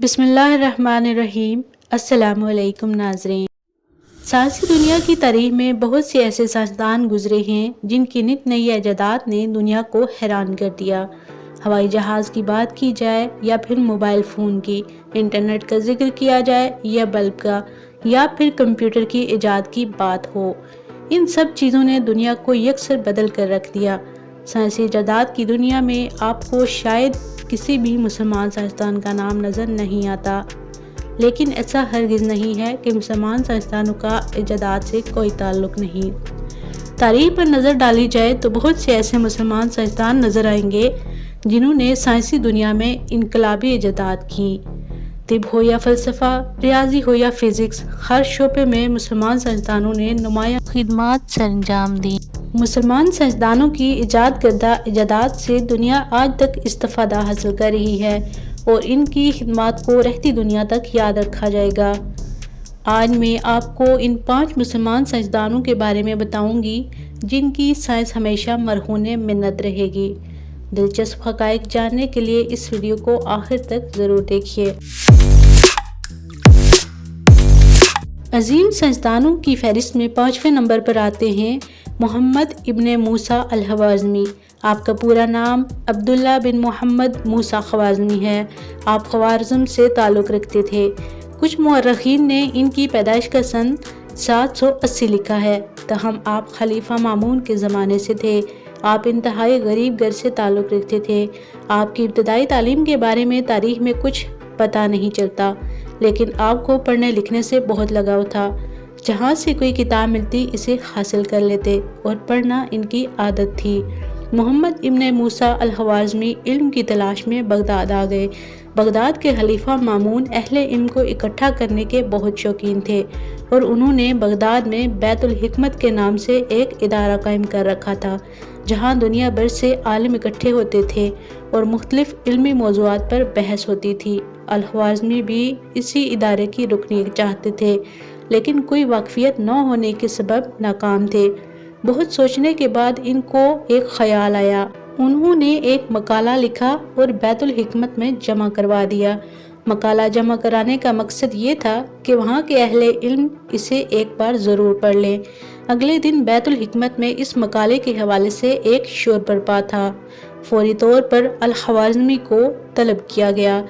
بسم اللہ الرحمن الرحیم۔ السلام علیکم ناظرین۔ سائنسی دنیا کی تاریخ میں بہت سے ایسے سائنسدان گزرے ہیں جن کی نت نئی ایجادات نے دنیا کو حیران کر دیا۔ ہوائی جہاز کی بات کی جائے یا پھر موبائل فون کی، انٹرنیٹ کا ذکر کیا جائے یا بلب کا، یا پھر کمپیوٹر کی ایجاد کی بات ہو، ان سب چیزوں نے دنیا کو یکسر بدل کر رکھ دیا۔ سائنسی ایجادات کی دنیا میں آپ کو شاید کسی بھی مسلمان سائنسدان کا نام نظر نہیں آتا، لیکن ایسا ہرگز نہیں ہے کہ مسلمان سائنسدانوں کا ایجادات سے کوئی تعلق نہیں۔ تاریخ پر نظر ڈالی جائے تو بہت سے ایسے مسلمان سائنسدان نظر آئیں گے جنہوں نے سائنسی دنیا میں انقلابی ایجادات کی۔ طب ہو یا فلسفہ، ریاضی ہو یا فزکس، ہر شعبے میں مسلمان سائنسدانوں نے نمایاں خدمات سر انجام دیں۔ مسلمان سائنسدانوں کی ایجاد کردہ ایجادات سے دنیا آج تک استفادہ حاصل کر رہی ہے اور ان کی خدمات کو رہتی دنیا تک یاد رکھا جائے گا۔ آج میں آپ کو ان 5 مسلمان سائنسدانوں کے بارے میں بتاؤں گی جن کی سائنس ہمیشہ مرہون منت رہے گی۔ دلچسپ حقائق جاننے کے لیے اس ویڈیو کو آخر تک ضرور دیکھیے۔ عظیم سائنسدانوں کی فہرست میں 5ویں نمبر پر آتے ہیں محمد ابن موسیٰ الخوارزمی۔ آپ کا پورا نام عبداللہ بن محمد موسیٰ خوارزمی ہے۔ آپ خوارزم سے تعلق رکھتے تھے۔ کچھ مورخین نے ان کی پیدائش کا سن 780 لکھا ہے، تاہم آپ خلیفہ مامون کے زمانے سے تھے۔ آپ انتہائی غریب گھر سے تعلق رکھتے تھے۔ آپ کی ابتدائی تعلیم کے بارے میں تاریخ میں کچھ پتہ نہیں چلتا، لیکن آپ کو پڑھنے لکھنے سے بہت لگاؤ تھا۔ جہاں سے کوئی کتاب ملتی اسے حاصل کر لیتے اور پڑھنا ان کی عادت تھی۔ محمد ابن موسیٰ الخوارزمی علم کی تلاش میں بغداد آ گئے۔ بغداد کے خلیفہ مامون اہل علم کو اکٹھا کرنے کے بہت شوقین تھے اور انہوں نے بغداد میں بیت الحکمت کے نام سے ایک ادارہ قائم کر رکھا تھا، جہاں دنیا بھر سے عالم اکٹھے ہوتے تھے اور مختلف علمی موضوعات پر بحث ہوتی تھی۔ الخوارزمی بھی اسی ادارے کی رکنیت چاہتے تھے، لیکن کوئی واقفیت نہ ہونے کے سبب ناکام تھے۔ بہت سوچنے کے بعد ان کو ایک خیال آیا۔ انہوں نے ایک مقالہ لکھا اور بیت الحکمت میں جمع کروا دیا۔ مقالہ جمع کرانے کا مقصد یہ تھا کہ وہاں کے اہل علم اسے ایک بار ضرور پڑھ لیں۔ اگلے دن بیت الحکمت میں اس مقالے کے حوالے سے ایک شور برپا تھا۔ فوری طور پر الخوارزمی کو طلب کیا گیا۔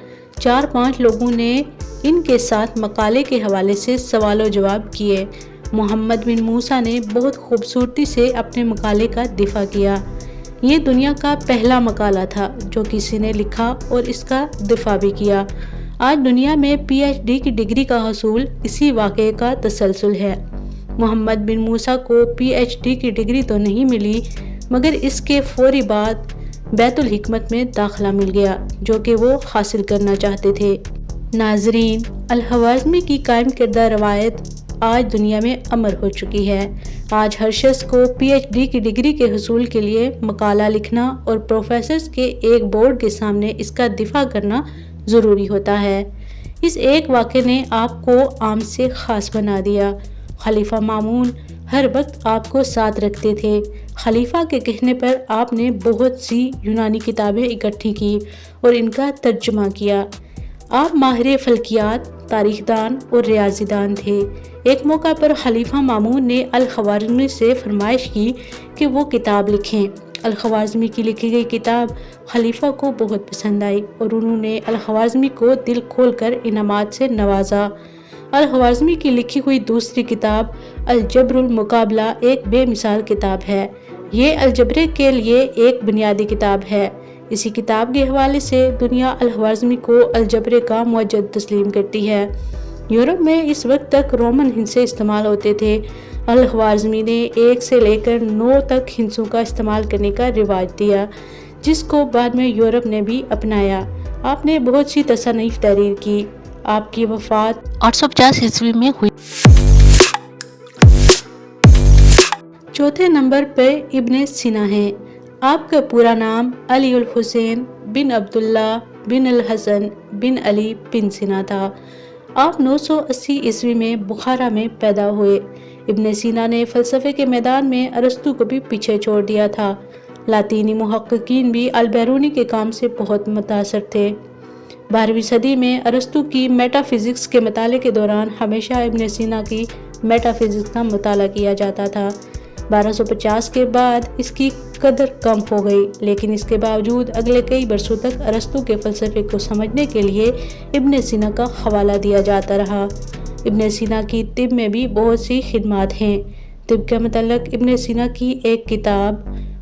4-5 لوگوں نے ان کے ساتھ مقالے کے حوالے سے سوال و جواب کیے۔ محمد بن موسیٰ نے بہت خوبصورتی سے اپنے مقالے کا دفاع کیا۔ یہ دنیا کا پہلا مقالہ تھا جو کسی نے لکھا اور اس کا دفاع بھی کیا۔ آج دنیا میں پی ایچ ڈی کی ڈگری کا حصول اسی واقعے کا تسلسل ہے۔ محمد بن موسیٰ کو پی ایچ ڈی کی ڈگری تو نہیں ملی، مگر اس کے فوری بعد بیت الحکمت میں داخلہ مل گیا جو کہ وہ حاصل کرنا چاہتے تھے۔ ناظرین، الخوارزمی کی قائم کردہ روایت آج دنیا میں امر ہو چکی ہے۔ آج ہر شخص کو پی ایچ ڈی کی ڈگری کے حصول کے لیے مقالہ لکھنا اور پروفیسرز کے ایک بورڈ کے سامنے اس کا دفاع کرنا ضروری ہوتا ہے۔ اس ایک واقعے نے آپ کو عام سے خاص بنا دیا۔ خلیفہ مامون ہر وقت آپ کو ساتھ رکھتے تھے۔ خلیفہ کے کہنے پر آپ نے بہت سی یونانی کتابیں اکٹھی کی اور ان کا ترجمہ کیا۔ آپ ماہر فلکیات، تاریخ دان اور ریاضی دان تھے۔ ایک موقع پر خلیفہ مامون نے الخوارزمی سے فرمائش کی کہ وہ کتاب لکھیں۔ الخوارزمی کی لکھی گئی کتاب خلیفہ کو بہت پسند آئی اور انہوں نے الخوارزمی کو دل کھول کر انعامات سے نوازا۔ الخوارزمی کی لکھی ہوئی دوسری کتاب الجبر المقابلہ ایک بے مثال کتاب ہے۔ یہ الجبر کے لیے ایک بنیادی کتاب ہے۔ اسی کتاب کے حوالے سے دنیا الخوارزمی کو الجبر کا موجد تسلیم کرتی ہے۔ یورپ میں اس وقت تک رومن ہندسے استعمال ہوتے تھے۔ الخوارزمی نے 1 سے لے کر 9 تک ہندسوں کا استعمال کرنے کا رواج دیا، جس کو بعد میں یورپ نے بھی اپنایا۔ آپ نے بہت سی تصانیف تحریر کی۔ آپ کی وفات 850 عیسوی میں ہوئی۔ چوتھے نمبر پر ابن سینا ہیں۔ آپ کا پورا نام علی الحسین بن عبداللہ بن الحسن بن علی بن سینا تھا۔ آپ 980 عیسوی میں بخارا میں پیدا ہوئے۔ ابن سینا نے فلسفے کے میدان میں ارسطو کو بھی پیچھے چھوڑ دیا تھا۔ لاطینی محققین بھی البیرونی کے کام سے بہت متاثر تھے۔ 12ویں صدی میں ارسطو کی میٹا فزکس کے مطالعے کے دوران ہمیشہ ابن سینا کی میٹا فزکس کا مطالعہ کیا جاتا تھا۔ 1250 کے بعد اس کی قدر کم ہو گئی، لیکن اس کے باوجود اگلے کئی برسوں تک ارسطو کے فلسفے کو سمجھنے کے لیے ابن سینا کا حوالہ دیا جاتا رہا۔ ابن سینا کی طب میں بھی بہت سی خدمات ہیں۔ طب کے متعلق ابن سینا کی ایک کتاب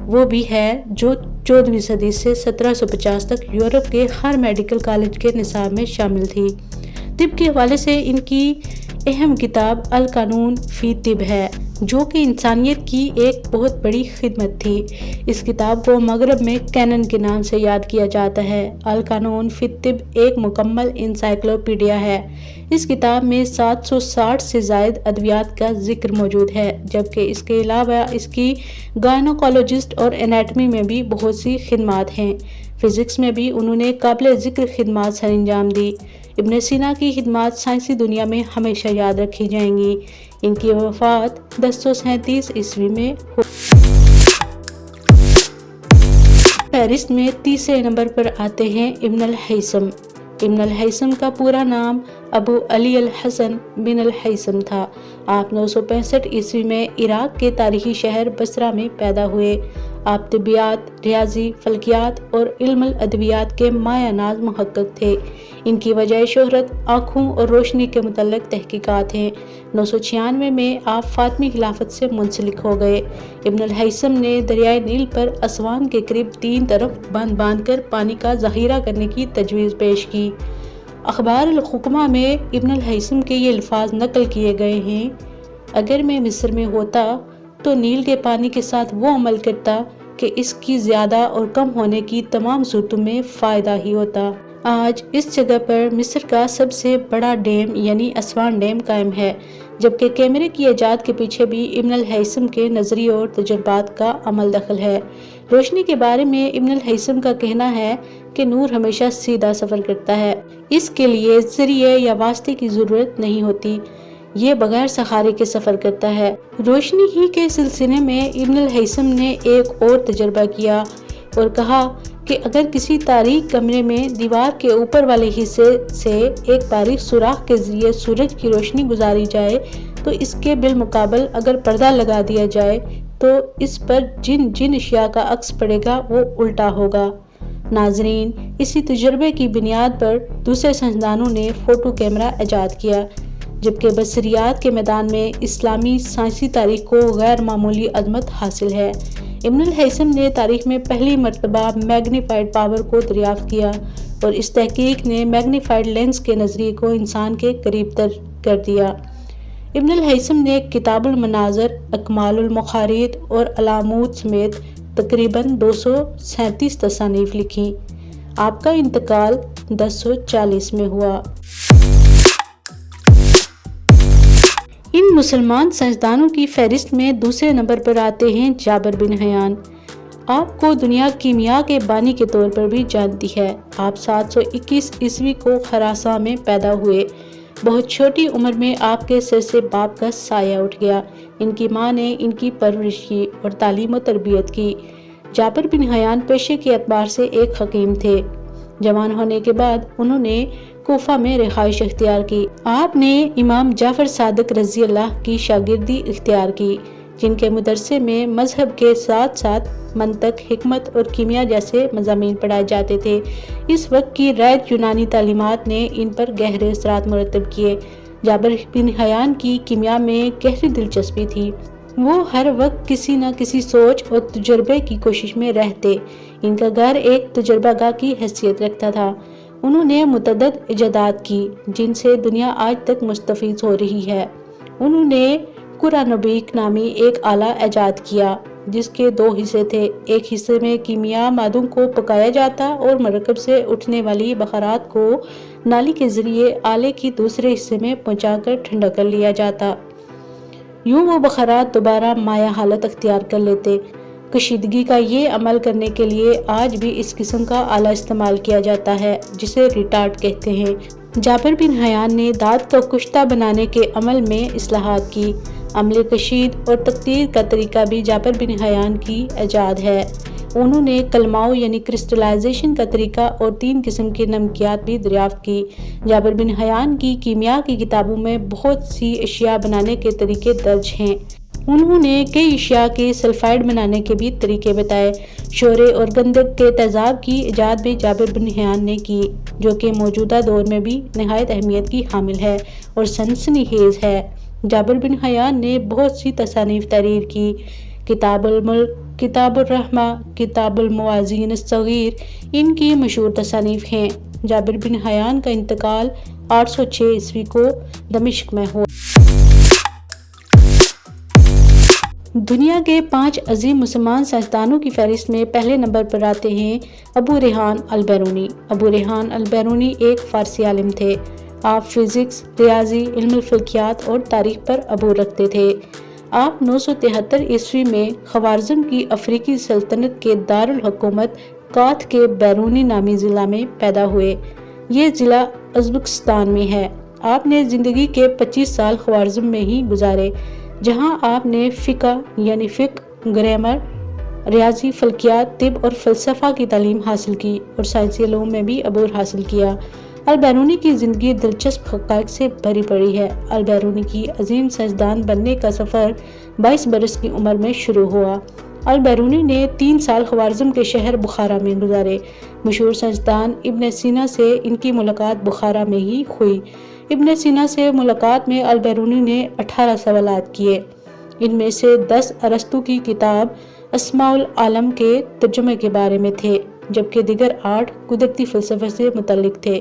وہ بھی ہے جو 14ویں صدی سے 1750 تک یورپ کے ہر میڈیکل کالج کے نصاب میں شامل تھی۔ طب کے حوالے سے ان کی اہم کتاب القانون فی طب ہے، جو کہ انسانیت کی ایک بہت بڑی خدمت تھی۔ اس کتاب کو مغرب میں کینن کے نام سے یاد کیا جاتا ہے۔ القانون فی طب ایک مکمل انسائکلوپیڈیا ہے۔ اس کتاب میں 760 سے زائد ادویات کا ذکر موجود ہے، جبکہ اس کے علاوہ اس کی گائنوکالوجسٹ اور انیٹمی میں بھی بہت سی خدمات ہیں۔ فزکس میں بھی انہوں نے قابل ذکر خدمات سر انجام دی۔ ابن سینا کی خدمات سائنسی دنیا میں ہمیشہ یاد رکھی جائیں گی۔ ان کی وفات 1037 عیسوی میں ہوئی۔ فہرست میں تیسرے نمبر پر آتے ہیں ابن الہیثم۔ ابن الہیثم کا پورا نام ابو علی الحسن بن الہیثم تھا۔ آپ 965 عیسوی میں عراق کے تاریخی شہر بصرہ میں پیدا ہوئے۔ آپ طبیعیات، ریاضی، فلکیات اور علم الادویات کے مایہ ناز محقق تھے۔ ان کی وجہ شہرت آنکھوں اور روشنی کے متعلق تحقیقات ہیں۔ 996 میں آپ فاطمی خلافت سے منسلک ہو گئے۔ ابن الہیثم نے دریائے نیل پر اسوان کے قریب 3 طرف بند باندھ کر پانی کا ذخیرہ کرنے کی تجویز پیش کی۔ اخبار الحکمہ میں ابن الہیثم کے یہ الفاظ نقل کیے گئے ہیں: اگر میں مصر میں ہوتا تو نیل کے پانی کے ساتھ وہ عمل کرتا کہ اس کی زیادہ اور کم ہونے کی تمام صورتوں میں فائدہ ہی ہوتا۔ آج اس جگہ پر مصر کا سب سے بڑا ڈیم یعنی اسوان ڈیم قائم ہے، جبکہ کیمرے کی ایجاد کے پیچھے بھی ابن الہیثم کے نظریے اور تجربات کا عمل دخل ہے۔ روشنی کے بارے میں ابن الہیثم کا کہنا ہے کہ نور ہمیشہ سیدھا سفر کرتا ہے، اس کے لیے ذریعے یا واسطے کی ضرورت نہیں ہوتی، یہ بغیر سہارے کے سفر کرتا ہے۔ روشنی ہی کے سلسلے میں ابن الہیثم نے ایک اور تجربہ کیا اور کہا کہ اگر کسی تاریک کمرے میں دیوار کے اوپر والے حصے سے ایک باریک سوراخ کے ذریعے سورج کی روشنی گزاری جائے تو اس کے بالمقابل اگر پردہ لگا دیا جائے تو اس پر جن اشیاء کا عکس پڑے گا وہ الٹا ہوگا۔ ناظرین، اسی تجربے کی بنیاد پر دوسرے سائنسدانوں نے فوٹو کیمرہ ایجاد کیا، جبکہ بصریات کے میدان میں اسلامی سائنسی تاریخ کو غیر معمولی عظمت حاصل ہے۔ ابن الہیثم نے تاریخ میں پہلی مرتبہ میگنیفائڈ پاور کو دریافت کیا اور اس تحقیق نے میگنیفائڈ لینس کے نظریے کو انسان کے قریب تر کر دیا۔ ابن الہیثم نے کتاب المناظر، اکمال المخارط اور علامود سمیت تقریباً 237 تصانیف لکھیں۔ آپ کا انتقال 1040 میں ہوا۔ ان مسلمان سائنسدانوں کی فہرست میں دوسرے نمبر پر آتے ہیں جابر بن حیان۔ آپ کو دنیا کیمیا کے بانی کے طور پر بھی جانتی ہے۔ آپ 721 عیسوی کو خراساں میں پیدا ہوئے۔ بہت چھوٹی عمر میں آپ کے سر سے باپ کا سایہ اٹھ گیا۔ ان کی ماں نے ان کی پرورش کی اور تعلیم و تربیت کی۔ جابر بن حیان پیشے کے اعتبار سے ایک حکیم تھے۔ جوان ہونے کے بعد انہوں نے کوفہ میں رہائش اختیار کی۔ آپ نے امام جعفر صادق رضی اللہ کی شاگردی اختیار کی، جن کے مدرسے میں مذہب کے ساتھ ساتھ منطق، حکمت اور کیمیا جیسے مضامین پڑھائے جاتے تھے۔ اس وقت کی رائج یونانی تعلیمات نے ان پر گہرے اثرات مرتب کیے۔ جابر بن حیان کی کیمیا میں گہری دلچسپی تھی۔ وہ ہر وقت کسی نہ کسی سوچ اور تجربے کی کوشش میں رہتے۔ ان کا گھر ایک تجربہ گاہ کی حیثیت رکھتا تھا۔ انہوں نے متعدد ایجادات کی جن سے دنیا آج تک مستفید ہو رہی ہے۔ انہوں نے قرانبیک نامی ایک آلہ ایجاد کیا جس کے 2 حصے تھے۔ ایک حصے میں کیمیا مادوں کو پکایا جاتا اور مرکب سے اٹھنے والی بخارات کو نالی کے ذریعے آلے کی دوسرے حصے میں پہنچا کر ٹھنڈا کر لیا جاتا۔ یوں وہ بخارات دوبارہ مائع حالت اختیار کر لیتے۔ کشیدگی کا یہ عمل کرنے کے لیے آج بھی اس قسم کا آلہ استعمال کیا جاتا ہے جسے ریٹارڈ کہتے ہیں۔ جابر بن حیان نے دھات کو کشتہ بنانے کے عمل میں اصلاحات کی۔ عمل کشید اور تقطیر کا طریقہ بھی جابر بن حیان کی ایجاد ہے۔ انہوں نے کلماؤ یعنی کرسٹلائزیشن کا طریقہ اور 3 قسم کے نمکیات بھی دریافت کی۔ جابر بن حیان کی کیمیا کی کتابوں میں بہت سی اشیاء بنانے کے طریقے درج ہیں۔ انہوں نے کئی اشیاء کے سلفائڈ بنانے کے بھی طریقے بتائے۔ شورے اور گندھک کے تیزاب کی ایجاد بھی جابر بن حیان نے کی، جو کہ موجودہ دور میں بھی نہایت اہمیت کی حامل ہے اور سنسنی خیز ہے۔ جابر بن حیان نے بہت سی تصانیف تحریر کی۔ کتاب الملک، کتاب الرحمہ، کتاب الموازین الصغیر ان کی مشہور تصانیف ہیں۔ جابر بن حیان کا انتقال 806 عیسوی کو دمشق میں ہوا۔ دنیا کے 5 عظیم مسلمان سائنسدانوں کی فہرست میں پہلے نمبر پر آتے ہیں ابو ریحان البیرونی۔ ابو ریحان البیرونی ایک فارسی عالم تھے۔ آپ فزکس، ریاضی، علم الفلکیات اور تاریخ پر عبور رکھتے تھے۔ آپ 973 عیسوی میں خوارزم کی افریقی سلطنت کے دارالحکومت قات کے بیرونی نامی ضلع میں پیدا ہوئے۔ یہ ضلع ازبکستان میں ہے۔ آپ نے زندگی کے 25 سال خوارزم میں ہی گزارے، جہاں آپ نے فقہ یعنی فقہ، گرامر، ریاضی، فلکیات، طب اور فلسفہ کی تعلیم حاصل کی اور سائنسی علوم میں بھی عبور حاصل کیا۔ البیرونی کی زندگی دلچسپ حقائق سے بھری پڑی ہے۔ البیرونی کی عظیم سائنسدان بننے کا سفر 22 برس کی عمر میں شروع ہوا۔ البیرونی نے 3 سال خوارزم کے شہر بخارا میں گزارے۔ مشہور سائنسدان ابن سینا سے ان کی ملاقات بخارا میں ہی ہوئی۔ ابن سینا سے ملاقات میں البیرونی نے 18 سوالات کیے۔ ان میں سے 10 ارسطو کی کتاب اسماء العالم کے ترجمے کے بارے میں تھے، جبکہ دیگر 8 قدرتی فلسفے سے متعلق تھے۔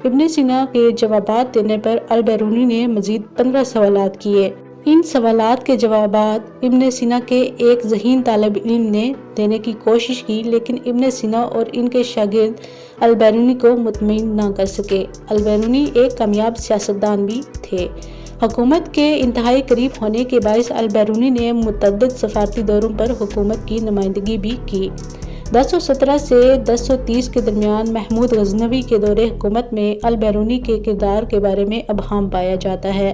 ابن سینا کے جوابات دینے پر البیرونی نے مزید 15 سوالات کیے۔ ان سوالات کے جوابات ابن سینا کے ایک ذہین طالب علم نے دینے کی کوشش کی، لیکن ابن سینا اور ان کے شاگرد البیرونی کو مطمئن نہ کر سکے۔ البیرونی ایک کامیاب سیاستدان بھی تھے۔ حکومت کے انتہائی قریب ہونے کے باعث البیرونی نے متعدد سفارتی دوروں پر حکومت کی نمائندگی بھی کی۔ 1017 سے 1030 کے درمیان محمود غزنوی کے دور حکومت میں البیرونی کے کردار کے بارے میں ابہام پایا جاتا ہے۔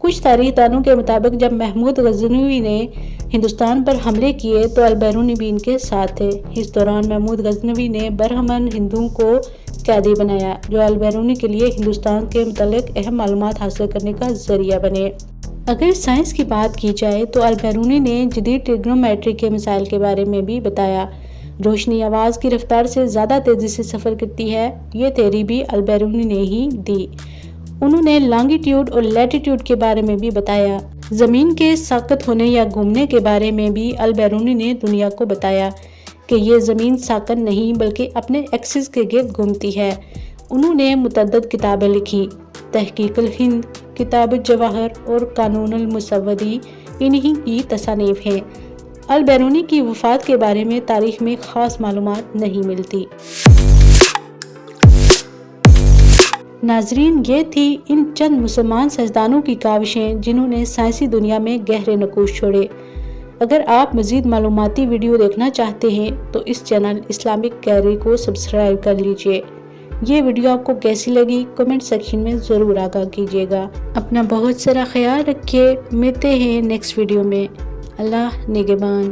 کچھ تاریخ دانوں کے مطابق جب محمود غزنوی نے ہندوستان پر حملے کیے تو البیرونی بھی ان کے ساتھ تھے۔ اس دوران محمود غزنوی نے برہمن ہندوؤں کو قیدی بنایا، جو البیرونی کے لیے ہندوستان کے متعلق اہم معلومات حاصل کرنے کا ذریعہ بنے۔ اگر سائنس کی بات کی جائے تو البیرونی نے جدید ٹریگنومیٹری کے مسائل کے بارے میں بھی بتایا۔ روشنی آواز کی رفتار سے زیادہ تیزی سے سفر کرتی ہے، یہ تھیوری بھی البیرونی نے ہی دی۔ انہوں نے لانگیٹیوڈ اور لیٹیٹیوڈ کے بارے میں بھی بتایا۔ زمین کے ساقط ہونے یا گھومنے کے بارے میں بھی البیرونی نے دنیا کو بتایا کہ یہ زمین ساقط نہیں بلکہ اپنے ایکسس کے گرد گھومتی ہے۔ انہوں نے متعدد کتابیں لکھی۔ تحقیق الہند، کتاب الجواہر اور قانون المسودی انہی کی تصانیف ہیں۔ البیرونی کی وفات کے بارے میں تاریخ میں خاص معلومات نہیں ملتی۔ ناظرین، یہ تھی ان چند مسلمان سائنسدانوں کی کاوشیں جنہوں نے سائنسی دنیا میں گہرے نقوش چھوڑے۔ اگر آپ مزید معلوماتی ویڈیو دیکھنا چاہتے ہیں تو اس چینل اسلامک گیلری کو سبسکرائب کر لیجئے۔ یہ ویڈیو آپ کو کیسی لگی کمنٹ سیکشن میں ضرور آگاہ کیجیے گا۔ اپنا بہت سارا خیال رکھیے۔ ملتے ہیں نیکسٹ ویڈیو میں۔ اللہ نگہبان۔